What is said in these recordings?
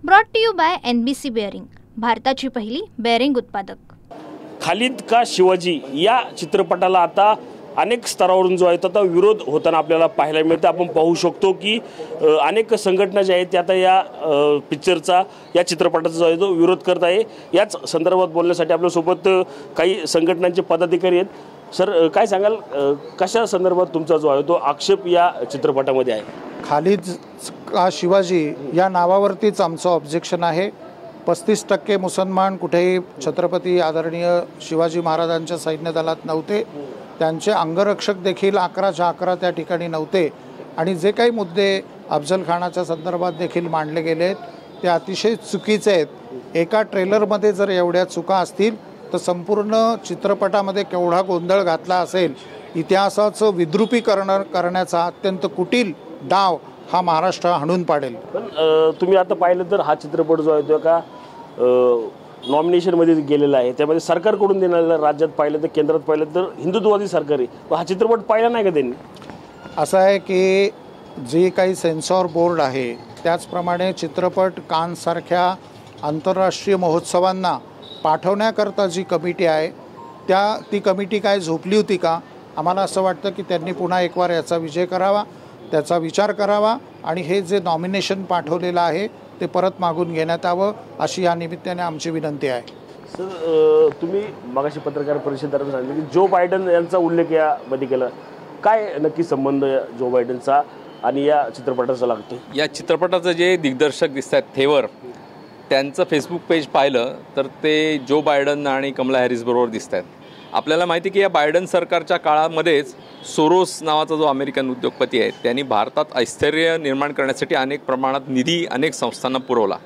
Brought to you by NBC bearing, भारताची पहिली bearing उत्पादक। खालिद का शिवाजी या चित्रपटाला आता अनेक स्तरावरून जो आहे तो आता विरोध होताना आपल्याला पाहायला मिळतं। आपण पाहू शकतो की अनेक संघटना ज्या आहेत त्या आता या पिक्चरचा या चित्रपटाचा जो आहे तो विरोध करत आहे। याच संदर्भात बोलण्यासाठी आपल्यासोबत काही संघटनांचे पदाधिकारी आहेत। सर, काय सांगाल, कशा संदर्भात तुमचा जो आहे तो आक्षेप या चित्रपटामध्ये आहे? खालिद का शिवाजी या नावावरतीच आमचं ऑब्जेक्शन आहे। 35% मुसलमान कुठेही छत्रपती आदरणीय शिवाजी महाराजांच्या सैन्य दलात नव्हते, त्यांचे अंगरक्षक देखील 11च्या 11 त्या ठिकाणी नव्हते आणि जे काही मुद्दे अफजल खानाच्या संदर्भात देखील मांडले गेले आहेत ते अतिशय चुकीचे आहेत। एका ट्रेलरमध्ये जर एवढ्या चुका असतील तर संपूर्ण चित्रपटामध्ये केवढा गोंधळ घातला असेल। इतिहासाचं विद्रुपीकरण करण्याचा अत्यंत कुटील डाव हा महाराष्ट्र हाणून पाडेल। पण तुम्ही आता पाहिलं तर हा चित्रपट जो आहे तो का नॉमिनेशनमध्ये गेलेला आहे, त्यामध्ये सरकारकडून देण्याला राज्यात पाहिलं तर केंद्रात पाहिलं तर हिंदुत्ववादी सरकार आहे। हा चित्रपट पाहिला नाही का त्यांनी? असं आहे की जे काही सेन्सॉर बोर्ड आहे त्याचप्रमाणे चित्रपट कानसारख्या आंतरराष्ट्रीय महोत्सवांना पाठवण्याकरता जी कमिटी आहे ती कमिटी काय झोपली होती का? आम्हाला असं वाटतं की त्यांनी पुन्हा एक वार याचा विजय करावा, त्याचा विचार करावा आणि हे जे नॉमिनेशन पाठवलेलं आहे ते परत मागून घेण्यात यावं अशी या निमित्ताने आमची विनंती आहे। सर, तुम्ही मगाशी पत्रकार परिषदेदरम्यान सांगितलं की जो बायडन यांचा उल्लेख यामध्ये केला, काय नक्की संबंध जो बायडनचा आणि या चित्रपटाचा लागतो? या चित्रपटाचं जे दिग्दर्शक दिसतात थेवर, त्यांचं फेसबुक पेज पाहिलं तर ते जो बायडन आणि कमला हॅरिस बरोबर दिसत आहेत। आपल्याला माहिती की या बायडन सरकारच्या काळामध्येच सोरोस नावाचा जो अमेरिकन उद्योगपती आहे त्यांनी भारतात ऐश्वर्य निर्माण करण्यासाठी अनेक प्रमाणात निधी अनेक संस्थांना पुरवला।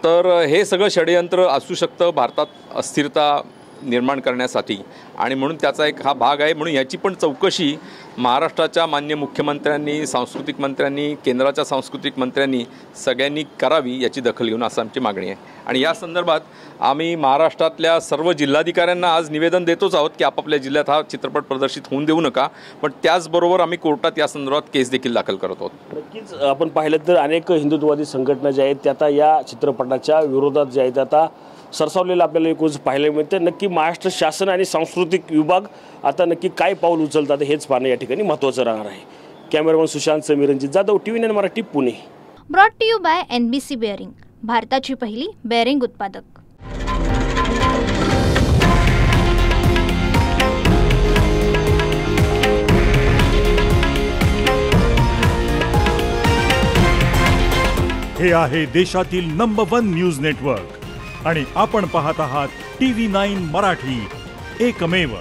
तर हे सगळं षडयंत्र असू शकतं भारतात अस्थिरता निर्माण करण्यासाठी आणि म्हणून त्याचा एक हा भाग आहे। म्हणून याची पण चौकशी महाराष्ट्राच्या मान्य मुख्यमंत्र्यांनी, सांस्कृतिक मंत्र्यांनी, केंद्राच्या सांस्कृतिक मंत्र्यांनी सगळ्यांनी करावी याची दखल घेऊन असं आमची मागणी आहे। आणि या संदर्भात आम्ही महाराष्ट्रातल्या सर्व जिल्हाधिकाऱ्यांना आज निवेदन देतोच आहोत की आपापल्या जिल्ह्यात हा चित्रपट प्रदर्शित होऊन देऊ नका, पण त्याचबरोबर आम्ही कोर्टात या संदर्भात केस देखील दाखल करत आहोत। नक्कीच आपण पाहिलं तर अनेक हिंदुत्ववादी संघटना ज्या आहेत त्या आता या चित्रपटाच्या विरोधात ज्या आहेत आता सरसावलेलं आपल्याला एकूणच पाहायला मिळतं। नक्की महाराष्ट्र शासन आणि सांस्कृतिक विभाग आता नक्की काय पाऊल उचलतात हेच पाहणं या ठिकाणी महत्त्वाचं राहणार आहे। Cameraman Sushant Sameer, Ranjit Jadhav, TV9 Marathi, Pune. Brought to you by NBC bearing, भारताची पहिली बेअरिंग उत्पादक। हे आहे देशातील नंबर 1 न्यूज नेटवर्क आणि आपण पाहत आहात TV9 मराठी, एकमेव।